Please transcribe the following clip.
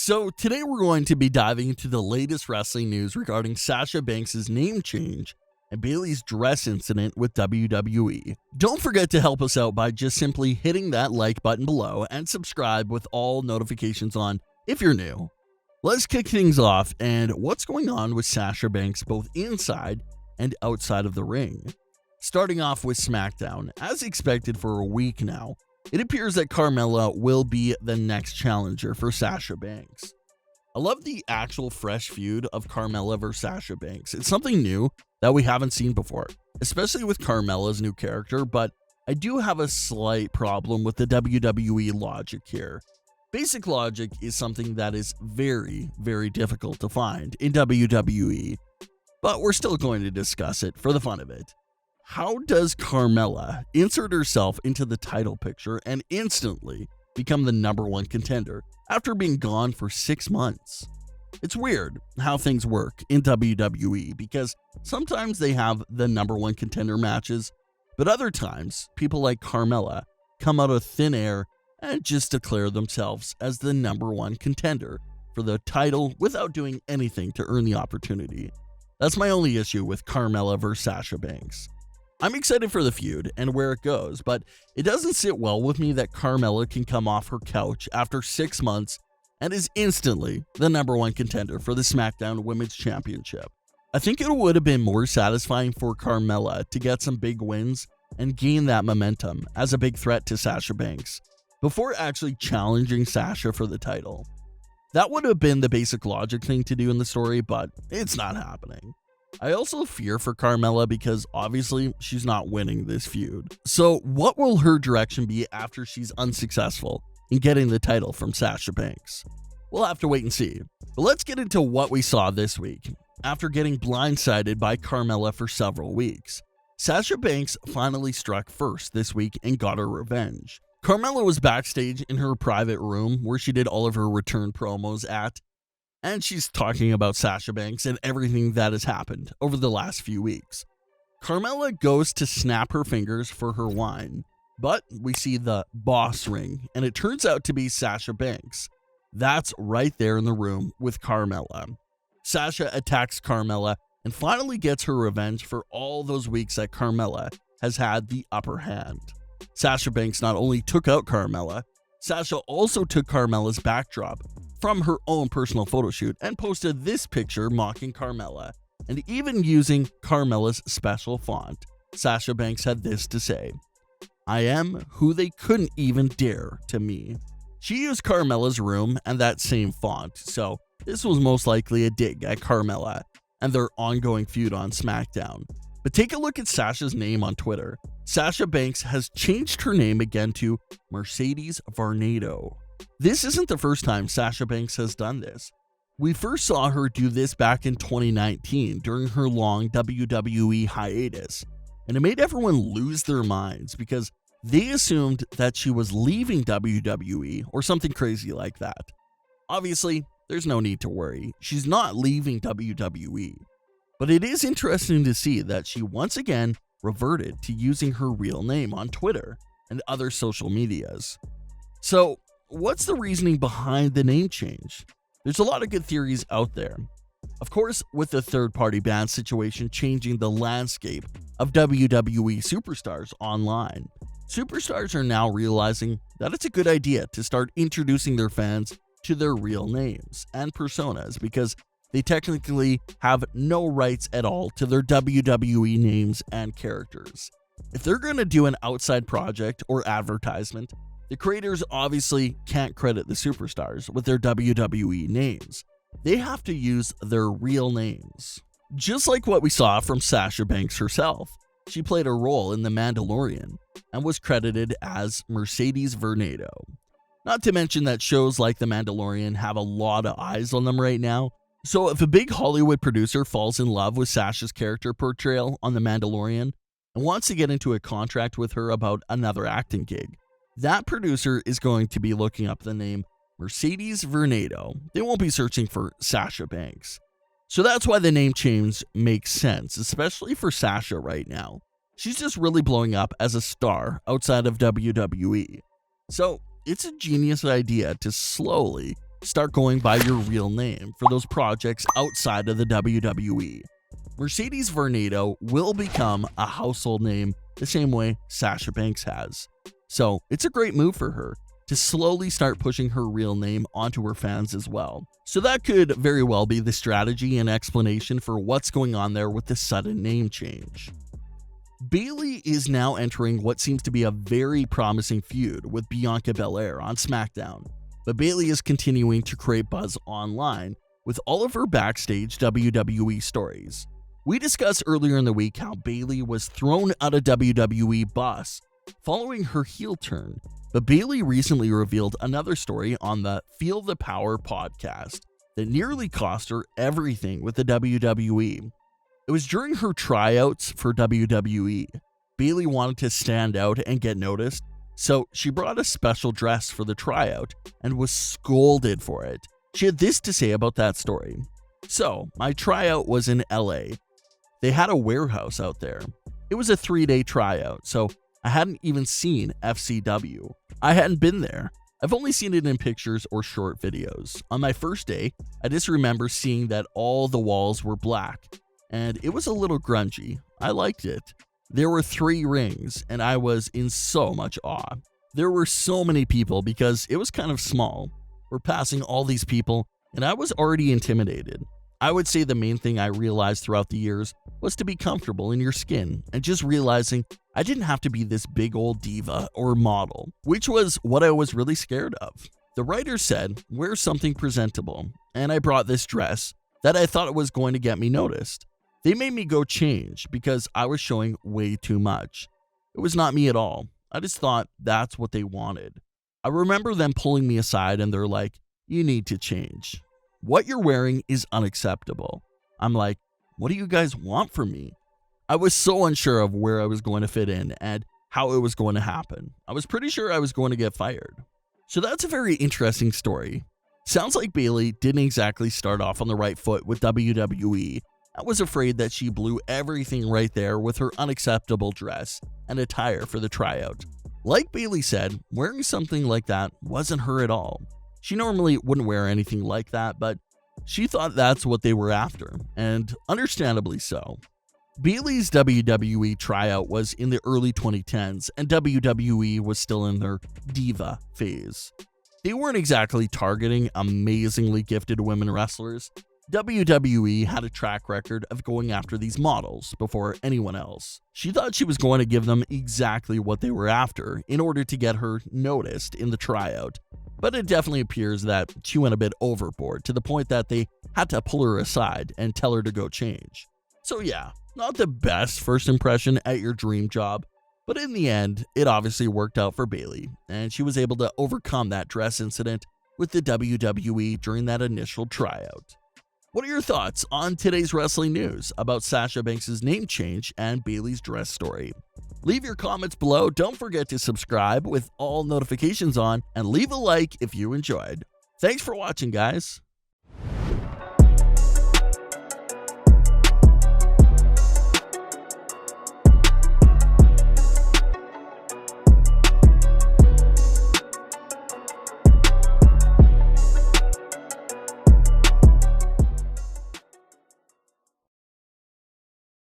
So today we're going to be diving into the latest wrestling news regarding Sasha Banks' name change and Bayley's dress incident with WWE. Don't forget to help us out by just simply hitting that like button below and subscribe with all notifications on if you're new. Let's kick things off and what's going on with Sasha Banks both inside and outside of the ring. Starting off with Smackdown, as expected for a week now, it appears that Carmella will be the next challenger for Sasha Banks. I love the actual fresh feud of Carmella versus Sasha Banks. It's something new that we haven't seen before, especially with Carmella's new character, but I do have a slight problem with the WWE logic here. Basic logic is something that is very, very difficult to find in WWE, but we're still going to discuss it for the fun of it. How does Carmella insert herself into the title picture and instantly become the #1 contender after being gone for 6 months? It's weird how things work in WWE because sometimes they have the #1 contender matches, but other times people like Carmella come out of thin air and just declare themselves as the #1 contender for the title without doing anything to earn the opportunity. That's my only issue with Carmella versus Sasha Banks. I'm excited for the feud and where it goes, but it doesn't sit well with me that Carmella can come off her couch after 6 months and is instantly the #1 contender for the SmackDown Women's Championship. I think it would have been more satisfying for Carmella to get some big wins and gain that momentum as a big threat to Sasha Banks before actually challenging Sasha for the title. That would have been the basic logic thing to do in the story, but it's not happening. I also fear for Carmella because obviously she's not winning this feud. So what will her direction be after she's unsuccessful in getting the title from Sasha Banks? We'll have to wait and see. But let's get into what we saw this week. After getting blindsided by Carmella for several weeks, Sasha Banks finally struck first this week and got her revenge. Carmella was backstage in her private room where she did all of her return promos at, and she's talking about Sasha Banks and everything that has happened over the last few weeks. Carmella goes to snap her fingers for her wine, but we see the boss ring, and it turns out to be Sasha Banks. That's right there in the room with Carmella. Sasha attacks Carmella and finally gets her revenge for all those weeks that Carmella has had the upper hand. Sasha Banks not only took out Carmella, Sasha also took Carmella's backdrop from her own personal photo shoot and posted this picture mocking Carmella, and even using Carmella's special font. Sasha Banks had this to say: "I am who they couldn't even dare to me." She used Carmella's room and that same font, so this was most likely a dig at Carmella and their ongoing feud on SmackDown. But take a look at Sasha's name on Twitter. Sasha Banks has changed her name again to Mercedes Varnado. This isn't the first time Sasha Banks has done this. We first saw her do this back in 2019 during her long WWE hiatus, and it made everyone lose their minds because they assumed that she was leaving WWE or something crazy like that. Obviously, there's no need to worry. She's not leaving WWE. But it is interesting to see that she once again reverted to using her real name on Twitter and other social medias. So, what's the reasoning behind the name change? There's a lot of good theories out there. Of course, with the third-party ban situation changing the landscape of WWE superstars online, superstars are now realizing that it's a good idea to start introducing their fans to their real names and personas because they technically have no rights at all to their WWE names and characters. If they're going to do an outside project or advertisement, the creators obviously can't credit the superstars with their WWE names. They have to use their real names. Just like what we saw from Sasha Banks herself. She played a role in The Mandalorian and was credited as Mercedes Varnado. Not to mention that shows like The Mandalorian have a lot of eyes on them right now. So if a big Hollywood producer falls in love with Sasha's character portrayal on The Mandalorian and wants to get into a contract with her about another acting gig, that producer is going to be looking up the name Mercedes Varnado. They won't be searching for Sasha Banks. So that's why the name change makes sense, especially for Sasha right now. She's just really blowing up as a star outside of WWE. So it's a genius idea to slowly start going by your real name for those projects outside of the WWE. Mercedes Varnado will become a household name the same way Sasha Banks has. So it's a great move for her to slowly start pushing her real name onto her fans as well. So that could very well be the strategy and explanation for what's going on there with the sudden name change. Bayley is now entering what seems to be a very promising feud with Bianca Belair on SmackDown, but Bayley is continuing to create buzz online with all of her backstage WWE stories. We discussed earlier in the week how Bayley was thrown out of WWE Boss following her heel turn, but Bayley recently revealed another story on the Feel the Power podcast that nearly cost her everything with the WWE. It was during her tryouts for WWE. Bayley wanted to stand out and get noticed, so she brought a special dress for the tryout and was scolded for it. She had this to say about that story. So, my tryout was in LA. They had a warehouse out there. It was a 3-day tryout, so I hadn't even seen FCW. I hadn't been there. I've only seen it in pictures or short videos. On my first day, I just remember seeing that all the walls were black, and it was a little grungy. I liked it. There were 3 rings, and I was in so much awe. There were so many people because it was kind of small. We're passing all these people, and I was already intimidated. I would say the main thing I realized throughout the years was to be comfortable in your skin and just realizing I didn't have to be this big old diva or model, which was what I was really scared of. The writer said, wear something presentable, and I brought this dress that I thought was going to get me noticed. They made me go change because I was showing way too much. It was not me at all. I just thought that's what they wanted. I remember them pulling me aside and they're like, you need to change. What you're wearing is unacceptable. I'm like, what do you guys want from me? I was so unsure of where I was going to fit in and how it was going to happen. I was pretty sure I was going to get fired. So that's a very interesting story. Sounds like Bayley didn't exactly start off on the right foot with WWE. I was afraid that she blew everything right there with her unacceptable dress and attire for the tryout. Like Bayley said, wearing something like that wasn't her at all. She normally wouldn't wear anything like that, but she thought that's what they were after, and understandably so. Bayley's WWE tryout was in the early 2010s, and WWE was still in their diva phase. They weren't exactly targeting amazingly gifted women wrestlers. WWE had a track record of going after these models before anyone else. She thought she was going to give them exactly what they were after in order to get her noticed in the tryout. But it definitely appears that she went a bit overboard to the point that they had to pull her aside and tell her to go change. So yeah, not the best first impression at your dream job, but in the end, it obviously worked out for Bayley, and she was able to overcome that dress incident with the WWE during that initial tryout. What are your thoughts on today's wrestling news about Sasha Banks' name change and Bayley's dress story? Leave your comments below. Don't forget to subscribe with all notifications on and leave a like if you enjoyed. Thanks for watching, guys.